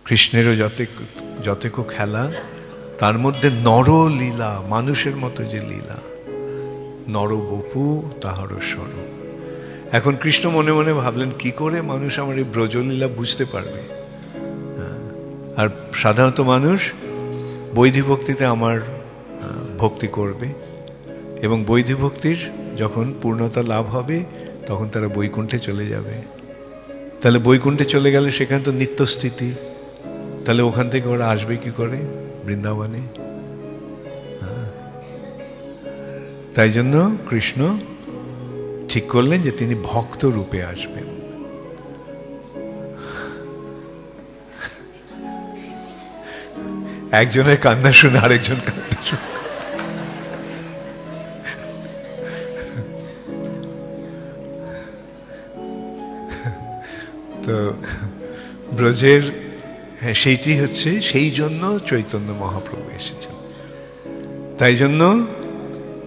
কৃষ্ণেরও যতটুকু খেলা, তার মধ্যে নরলীলা, মানুষের মতো যে লীলা, নরবপু তাহার স্বরূপ। এখন কৃষ্ণ মনে মনে ভাবলেন কি করে মানুষ আমার এই ব্রজলীলা বুঝতে পারবে। আর সাধারণত মানুষ বৈধি ভক্তিতে আমার ভক্তি করবে, এবং বৈধি ভক্তির যখন পূর্ণতা লাভ হবে তখন তারা বৈকুণ্ঠে চলে যাবে। তাহলে বৈকুণ্ঠে চলে গেলে সেখানে তো নিত্যস্থিতি, তাহলে ওখান থেকে ওরা আসবে কি করে বৃন্দাবনে? তাই জন্য কৃষ্ণ ঠিক করলেন যে তিনি ভক্ত রূপে আসবেন। একজনের কান্না শুনে আরেকজন কাঁদতে শুনে, তো ব্রজের সেইটি হচ্ছে, সেই জন্য চৈতন্য মহাপ্রভু এসেছেন। তাই জন্য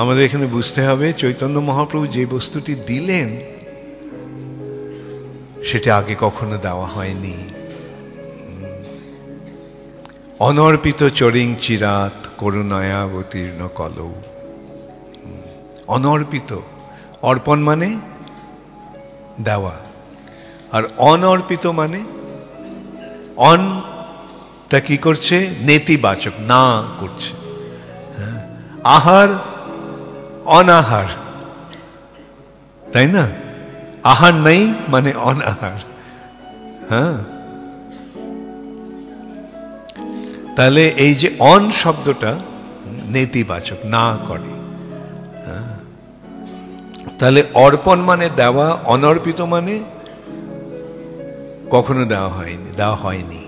আমাদের এখানে বুঝতে হবে চৈতন্য মহাপ্রভু যে বস্তুটি দিলেন সেটা আগে কখনো দেওয়া হয়নি। অনর্পিত চরিং চিরাত করুণায়াবতীর্ণ কলৌ। অনর্পিত, অর্পণ মানে দেওয়া, আর অনর্পিত মানে অনটা কি করছে, নেতিবাচক, না করছে। আহার অনাহার, তাই না? আহার নেই মানে অনাহার। হ্যাঁ, তাহলে এই যে অন শব্দটা নেতিবাচক, না করে। তাহলে অর্পণ মানে দেওয়া, অনর্পিত মানে কখনো দেওয়া হয়নি।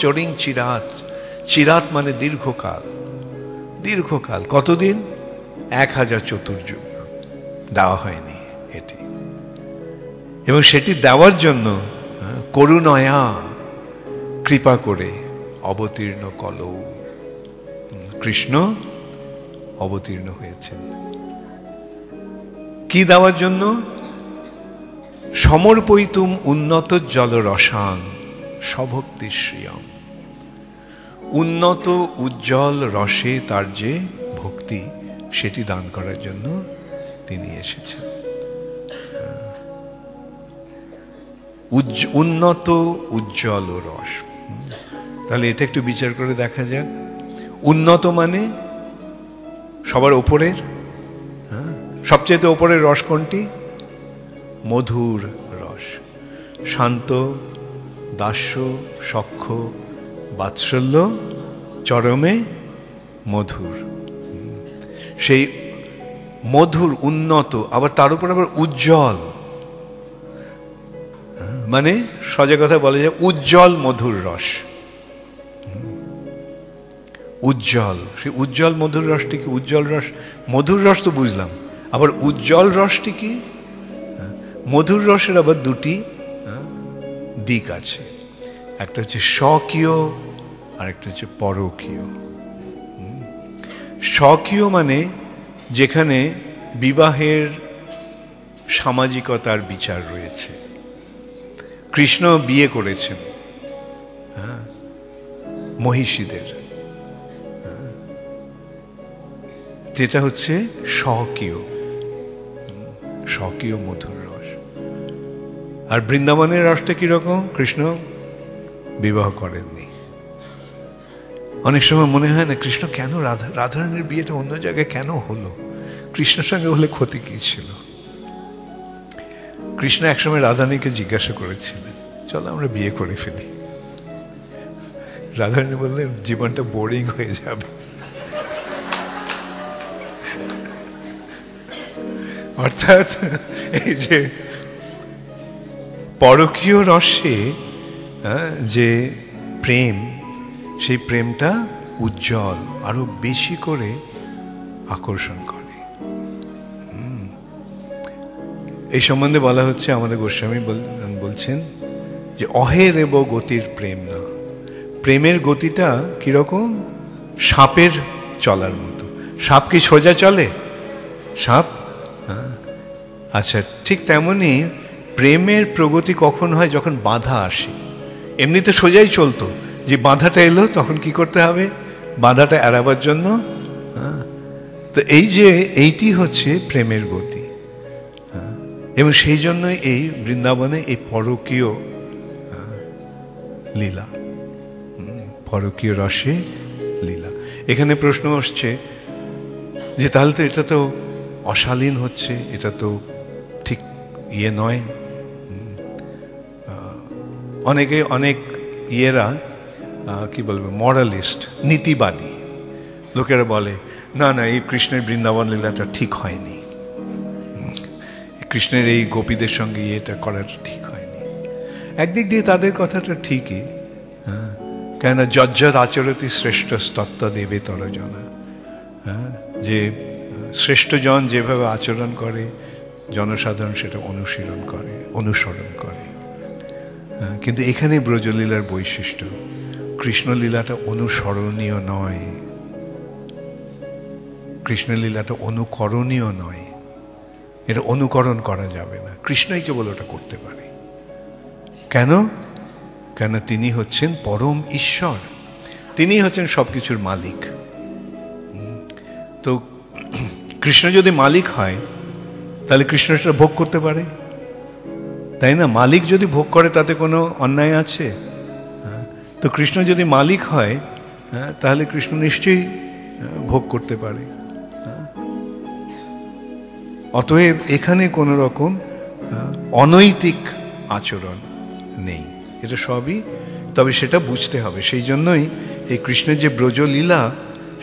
চরিং চিরাত, চিরাত মানে দীর্ঘকাল, দীর্ঘকাল, কতদিন? 1000 চতুর্যুগ দেওয়া হয়নি এটি। এবং সেটি দেওয়ার জন্য করুণায়া, কৃপা করে অবতীর্ণ কলৌ, কৃষ্ণ অবতীর্ণ হয়েছেন। কি দেওয়ার জন্য? সমর্পয়িতুম উন্নত জল রসাং স্বভক্তি শ্রিয়ম। উন্নত উজ্জ্বল রসে তার যে ভক্তি, সেটি দান করার জন্য তিনি এসেছেন। উন্নত উজ্জ্বল রস, তাহলে এটা একটু বিচার করে দেখা যাক। উন্নত মানে সবার ওপরের, সবচেয়ে ওপরের রস কোনটি? মধুর রস। শান্ত, দাস্য, সখ্য, বাৎসল্য, চরমে মধুর। সেই মধুর, উন্নত, আবার তার উপর আবার উজ্জ্বল, মানে সজা কথা বলা যায় উজ্জ্বল মধুর রস। উজ্জ্বল, সেই উজ্জ্বল মধুর রসটি কি? উজ্জ্বল রস, মধুর রস তো বুঝলাম, আবার উজ্জ্বল রসটি কি? মধুর রসের আবার দুটি দিক আছে, একটা হচ্ছে স্বকীয় আর একটা হচ্ছে পরকীয়। স্বকীয় মানে যেখানে বিবাহের সামাজিকতার বিচার রয়েছে। কৃষ্ণ বিয়ে করেছেন মহিষীদের, যেটা হচ্ছে স্বকীয়, স্বকীয় মধুর রস। আর বৃন্দাবনের রসটা কিরকম? কৃষ্ণ বিবাহ করেননি। অনেক সময় মনে হয় না কৃষ্ণ কেন রাধারানীর বিয়েটা অন্য জায়গায় কেন হলো, কৃষ্ণের সঙ্গে হলে ক্ষতি কি ছিল? কৃষ্ণ একসময় রাধারানীকে জিজ্ঞাসা করেছিলেন, চলো আমরা বিয়ে করে ফেলি। রাধারানী বললেন জীবনটা বোরিং হয়ে যাবে। অর্থাৎ এই যে পরকীয় রসে যে প্রেম, সেই প্রেমটা উজ্জ্বল, আরো বেশি করে আকর্ষণ করে। এই সম্বন্ধে বলা হচ্ছে, আমাদের গোস্বামী বলছেন যে অহেরেব গতির প্রেম না। প্রেমের গতিটা কিরকম? সাপের চলার মতো। সাপ কি সোজা চলে? সাপ, আচ্ছা, ঠিক তেমনি প্রেমের প্রগতি কখন হয়? যখন বাধা আসে। এমনিতে সোজাই চলতো, যে বাধাটা এলো তখন কি করতে হবে, বাধাটা এড়াবার জন্য। তো এই যে এইটি হচ্ছে প্রেমের গতি, এবং সেই জন্যই এই বৃন্দাবনে এই পরকীয় লীলা, পরকীয় রসে লীলা। এখানে প্রশ্ন আসছে যে তাহলে তো এটা তো অশালীন হচ্ছে, এটা তো ঠিক ইয়ে নয়। অনেকে অনেক ইয়েরা কি বলবে, মরালিস্ট, নীতিবাদী লোকেরা বলে না না, এই কৃষ্ণের বৃন্দাবন লীলাটা ঠিক হয়নি, কৃষ্ণের এই গোপীদের সঙ্গে এটা করাটা ঠিক হয়নি। একদিক দিয়ে তাদের কথাটা ঠিকই, হ্যাঁ, কেন যজ্জদ আচরতি শ্রেষ্ঠ তত্ত্ব দেবে তরজনা, হ্যাঁ, যে শ্রেষ্ঠজন যেভাবে আচরণ করে জনসাধারণ সেটা অনুসরণ করে। কিন্তু এখানে ব্রজলীলার বৈশিষ্ট্য, কৃষ্ণলীলাটা অনুসরণীয় নয়, কৃষ্ণলীলাটা অনুকরণীয় নয়, এটা অনুকরণ করা যাবে না, কৃষ্ণই কেবল ওটা করতে পারে। কেন? কেন তিনি হচ্ছেন পরম ঈশ্বর, তিনি হচ্ছেন সবকিছুর মালিক। তো কৃষ্ণ যদি মালিক হয় তাহলে কৃষ্ণ সেটা ভোগ করতে পারে, তাই না? মালিক যদি ভোগ করে তাতে কোনো অন্যায় আছে? তো কৃষ্ণ যদি মালিক হয় তাহলে কৃষ্ণ নিশ্চয়ই ভোগ করতে পারে। অতএব এখানে কোনো রকম অনৈতিক আচরণ নেই, এটা সবই, তবে সেটা বুঝতে হবে। সেই জন্যই এই কৃষ্ণের যে ব্রজলীলা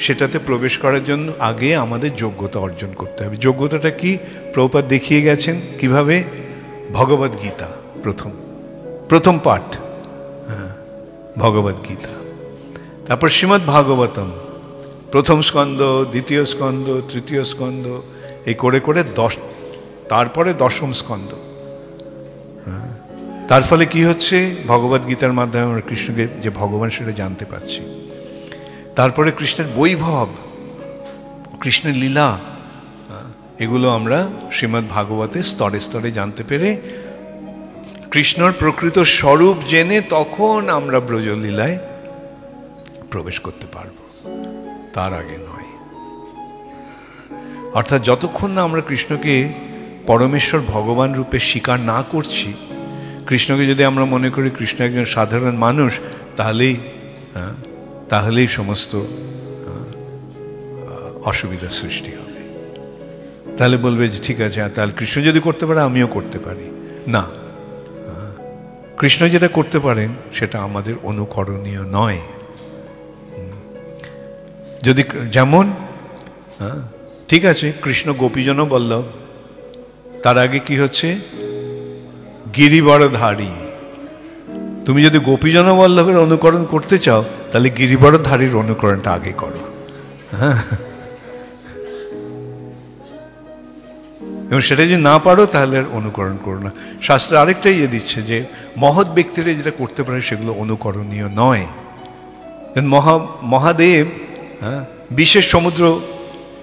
সেটাতে প্রবেশ করার জন্য আগে আমাদের যোগ্যতা অর্জন করতে হবে। যোগ্যতাটা কি প্রভুপাদ দেখিয়ে গেছেন কিভাবে? ভগবদ গীতা প্রথম পাঠ, হ্যাঁ, ভগবদ গীতা, তারপর শ্রীমদ্ ভাগবতম প্রথম স্কন্ধ, দ্বিতীয় স্কন্ধ, তৃতীয় স্কন্ধ, এই করে করে তারপরে দশম স্কন্ধ। হ্যাঁ, তার ফলে কি হচ্ছে, ভগবদ গীতার মাধ্যমে আমরা কৃষ্ণকে যে ভগবান সেটা জানতে পারছি। তারপরে কৃষ্ণের বৈভব, কৃষ্ণের লীলা, এগুলো আমরা শ্রীমদ্ ভাগবতে স্তরে স্তরে জানতে পেরে কৃষ্ণর প্রকৃত স্বরূপ জেনে তখন আমরা ব্রজলীলায় প্রবেশ করতে পারব, তার আগে নয়। অর্থাৎ যতক্ষণ না আমরা কৃষ্ণকে পরমেশ্বর ভগবান রূপে স্বীকার না করছি, কৃষ্ণকে যদি আমরা মনে করি কৃষ্ণ একজন সাধারণ মানুষ, তাহলেই সমস্ত অসুবিধার সৃষ্টি হবে। তাহলে বলবে যে ঠিক আছে, তাহলে কৃষ্ণ যদি করতে পারে আমিও করতে পারি না। কৃষ্ণ যেটা করতে পারেন সেটা আমাদের অনুকরণীয় নয়। যদি যেমন ঠিক আছে, কৃষ্ণ গোপীজন বল্লভ, তার আগে কি হচ্ছে, গিরিবরধারী। তুমি যদি গোপীজন বল্লভের অনুকরণ করতে চাও তাহলে গিরিবরধারীর অনুকরণটা আগে করো। হ্যাঁ, এবং সেটা যদি না পারো তাহলে আর অনুকরণ করো না। শাস্ত্রে আরেকটা ইয়ে দিচ্ছে যে মহৎ ব্যক্তিরা যেটা করতে পারে সেগুলো অনুকরণীয় নয়। মহাদেব বিশেষ সমুদ্র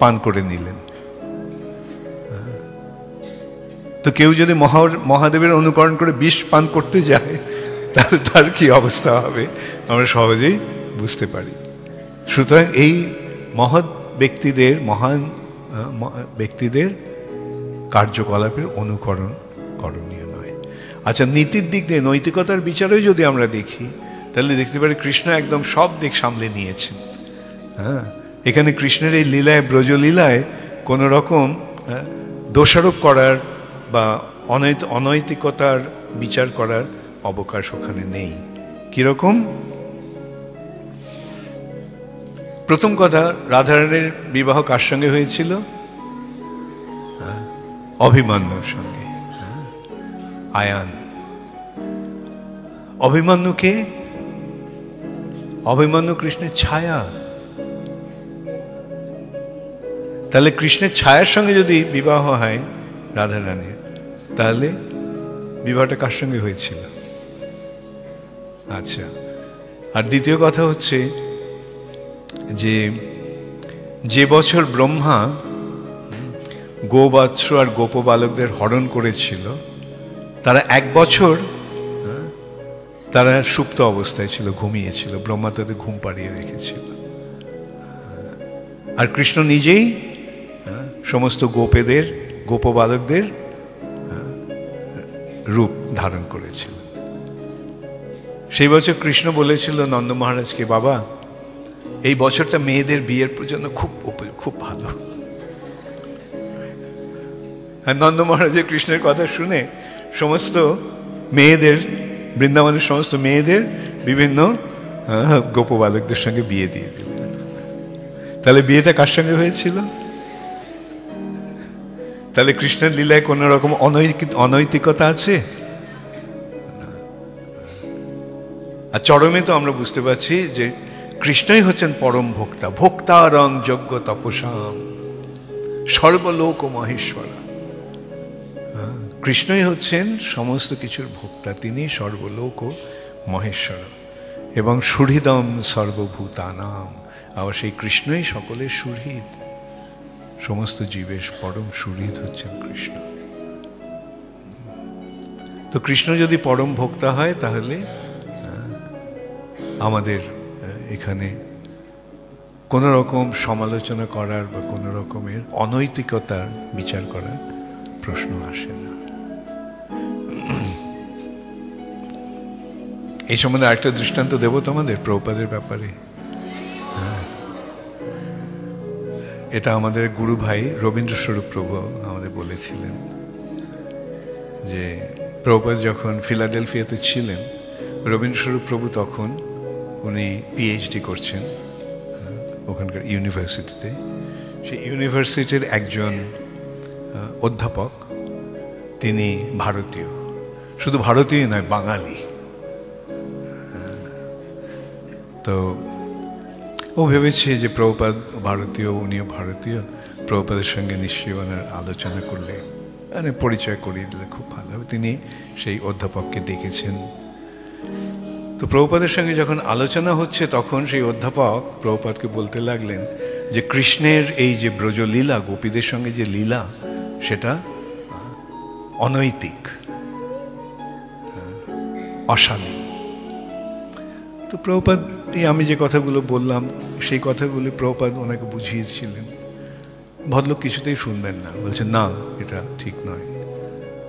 পান করে নিলেন, তো কেউ যদি মহাদেবের অনুকরণ করে বিষ পান করতে যায় তাহলে তার কি অবস্থা হবে আমরা সহজেই বুঝতে পারি। সুতরাং এই মহৎ ব্যক্তিদের, মহান ব্যক্তিদের কার্যকলাপের অনুকরণ করণীয় নয়। আচ্ছা, নীতির দিক দিয়ে নৈতিকতার বিচারেও যদি আমরা দেখি তাহলে দেখতে পারি কৃষ্ণ একদম সব দিক সামলে নিয়েছেন। হ্যাঁ, এখানে কৃষ্ণের এই লীলায়, ব্রজলীলায় কোনো রকম দোষারোপ করার বা অনৈতিকতার বিচার করার অবকাশ ওখানে নেই। কিরকম? প্রথম কথা, রাধারানীর বিবাহ কার সঙ্গে হয়েছিল? অভিমন্যুর সঙ্গে। আয়ান। অভিমন্যু কৃষ্ণের ছায়া। তাহলে কৃষ্ণের ছায়ার সঙ্গে যদি বিবাহ হয় রাধারানীর, তাহলে বিবাহটা কার সঙ্গে হয়েছিল? আচ্ছা, আর দ্বিতীয় কথা হচ্ছে যে বছর ব্রহ্মা গোবৎস আর গোপ বালকদের হরণ করেছিল, তারা 1 বছর তারা সুপ্ত অবস্থায় ছিল, ঘুমিয়েছিল, ব্রহ্মা তাদের ঘুম পাড়িয়ে রেখেছিল। আর কৃষ্ণ নিজেই সমস্ত গোপেদের, গোপবালকদের রূপ ধারণ করেছিল। সেই বছর কৃষ্ণ বলেছিল নন্দ মহারাজকে, বাবা এই বছরটা মেয়েদের বিয়ের জন্য খুব ভালো। আর নন্দ মহারাজের কৃষ্ণের কথা শুনে সমস্ত মেয়েদের, বৃন্দাবনের সমস্ত মেয়েদের বিভিন্ন গোপবালকদের সঙ্গে বিয়ে দিয়ে দিলেন। তাহলে বিয়েটা কার সঙ্গে হয়েছিল? তাহলে কৃষ্ণের লীলায় কোন রকম অনৈতিকতা আছে? আর চরমে তো আমরা বুঝতে পারছি যে কৃষ্ণই হচ্ছেন পরম ভোক্তা, ভোক্তারং যজ্ঞ তপসাম সর্বলোক মহেশ্বরা। কৃষ্ণই হচ্ছেন সমস্ত কিছুর ভোক্তা, তিনি সর্বলোক মহেশ্বর এবং সুহৃদম সর্বভূতানাম। আবার সেই কৃষ্ণই সকলের সুহৃদ, সমস্ত জীবের পরম সুহৃদ হচ্ছেন কৃষ্ণ। তো কৃষ্ণ যদি পরম ভোক্তা হয় তাহলে আমাদের এখানে কোনো রকম সমালোচনা করার বা কোনো রকমের অনৈতিকতার বিচার করার প্রশ্ন আসে না। এই সম্বন্ধে আরেকটা দৃষ্টান্ত দেব তোমাদের প্রভুপাদের ব্যাপারে। এটা আমাদের গুরু ভাই রবীন্দ্রস্বরূপ প্রভু আমাদের বলেছিলেন যে প্রভুপাদ যখন ফিলাডেলফিয়াতে ছিলেন, রবীন্দ্রস্বরূপ প্রভু তখন উনি পিএইচডি করছেন ওখানকার ইউনিভার্সিটিতে। সেই ইউনিভার্সিটির একজন অধ্যাপক, তিনি ভারতীয়, শুধু ভারতীয় নয়, বাঙালি। তো ও ভেবেছে যে প্রভুপাদ ভারতীয়, উনিও ভারতীয়, প্রভুপাদের সঙ্গে নিশ্চয়ই ওনার আলোচনা করলে, মানে পরিচয় করিয়ে দিলে খুব ভালো হবে। তিনি সেই অধ্যাপককে ডেকেছেন। তো প্রভুপাদের সঙ্গে যখন আলোচনা হচ্ছে তখন সেই অধ্যাপক প্রভুপাদকে বলতে লাগলেন যে কৃষ্ণের এই যে ব্রজলীলা, গোপীদের সঙ্গে যে লীলা, সেটা অনৈতিক, অশালীন। তো প্রভুপাদ আমি যে কথাগুলো বললাম সেই কথাগুলি প্রভুপাদ ওনাকে বুঝিয়েছিলেন। ভদ্রলোক কিছুতেই শুনবেন না, বলছেন না এটা ঠিক নয়।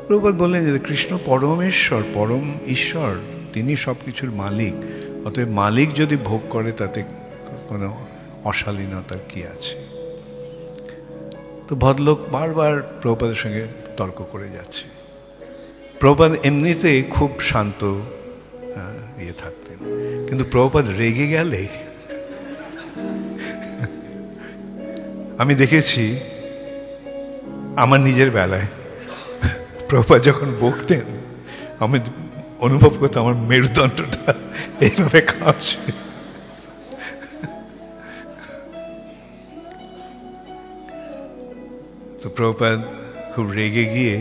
প্রভুপাদ বললেন যে কৃষ্ণ পরমেশ্বর, পরম ঈশ্বর, তিনি সব কিছুর মালিক, অতএব মালিক যদি ভোগ করে তাতে কোনো অশালীনতার কি আছে? তো ভদ্রলোক বারবার প্রভুপাদের সঙ্গে তর্ক করে যাচ্ছে। প্রভুপাদ এমনিতে খুব শান্ত ইয়ে থাকতেন, কিন্তু প্রভুপাদ রেগে গেলে আমি দেখেছি আমার নিজের বেলায় প্রভুপাদ যখন বকতেন আমি অনুভব করতাম আমার মেরুদণ্ডটা এইভাবে কাঁপছে। তো প্রভুপাদ খুব রেগে গিয়ে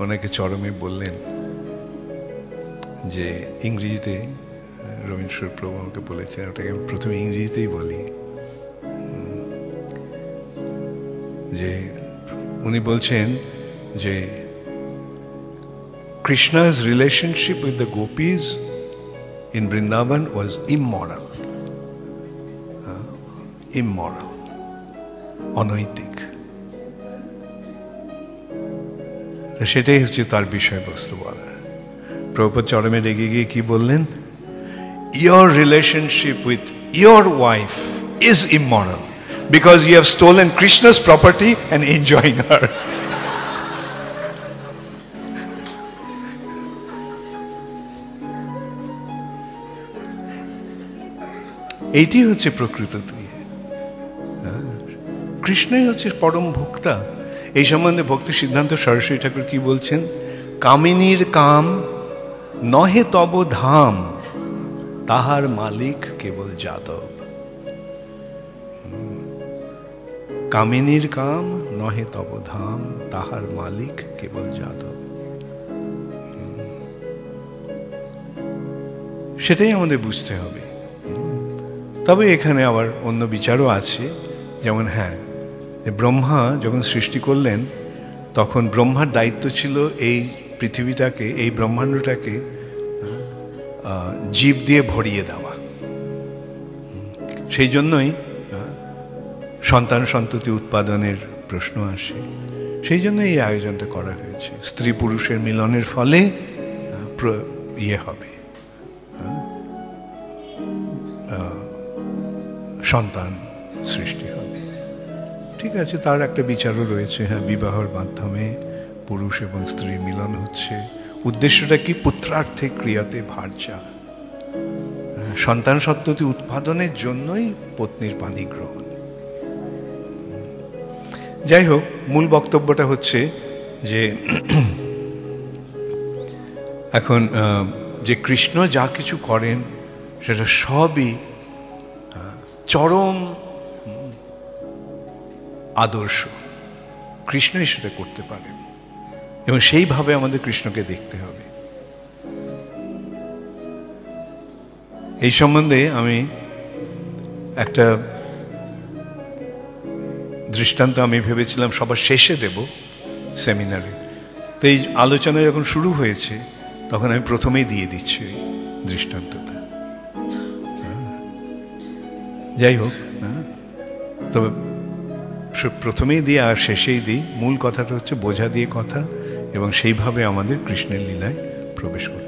ওনাকে চরমে বললেন যে ইংরেজিতে, রবীন্দ্রস্বরূপ প্রভু আমাকে বলেছেন, ওটাকে আমি প্রথমে ইংরেজিতেই বলি, যে উনি বলছেন যে Krishna's relationship with the gopis in Vrindavan was immoral, অনৈতিক। সেটাই হচ্ছে তার বিষয়বস্তু বলার। প্রভুপাদ চরমে রেগে গিয়ে কি বললেন? Your relationship with your wife is immoral because you have stolen Krishna's property and enjoying her. এইটি হচ্ছে প্রকৃত তুই। কৃষ্ণই হচ্ছে পরম ভোক্তা। এই সম্বন্ধে ভক্তি সিদ্ধান্ত সরস্বতী ঠাকুর কি বলছেন? কামিনীর কাম নহে তব ধাম, তাহার মালিক কেবল যাদব। কামিনীর কাম নহে তব ধাম, তাহার মালিক কেবল যাদব। সেটাই আমাদের বুঝতে হবে। তবে এখানে আবার অন্য বিচারও আছে, যেমন ব্রহ্মা যখন সৃষ্টি করলেন তখন ব্রহ্মার দায়িত্ব ছিল এই পৃথিবীটাকে, এই ব্রহ্মাণ্ডটাকে জীব দিয়ে ভরিয়ে দেওয়া। সেই জন্যই সন্তান সন্ততি উৎপাদনের প্রশ্ন আসে, সেই জন্য এই আয়োজনটা করা হয়েছে। স্ত্রী পুরুষের মিলনের ফলে হবে সন্তান সৃষ্টি হবে। ঠিক আছে, তার একটা বিচারও রয়েছে। হ্যাঁ, বিবাহের মাধ্যমে পুরুষ এবং স্ত্রীর মিলন হচ্ছে। উদ্দেশ্যটা কি? পুত্রার্থে ক্রিয়াতে ভার্যা, সন্তান সন্ততি উৎপাদনের জন্যই পত্নীর পানি গ্রহণ। যাই হোক, মূল বক্তব্যটা হচ্ছে যে এখন যে কৃষ্ণ যা কিছু করেন সেটা সবই চরম আদর্শ। কৃষ্ণই সেটা করতে পারেন এবং সেইভাবে আমাদের কৃষ্ণকে দেখতে হবে। এই সম্বন্ধে আমি একটা দৃষ্টান্ত আমি ভেবেছিলাম সবার শেষে দেব সেমিনারে। তো এই আলোচনা যখন শুরু হয়েছে তখন আমি প্রথমেই দিয়ে দিচ্ছি ওই দৃষ্টান্তটা। যাই হোক, তবে প্রথমেই দিই আর শেষেই দিই। মূল কথাটা হচ্ছে বোঝা দিয়ে কথা, এবং সেইভাবে আমাদের কৃষ্ণের লীলায় প্রবেশ করতে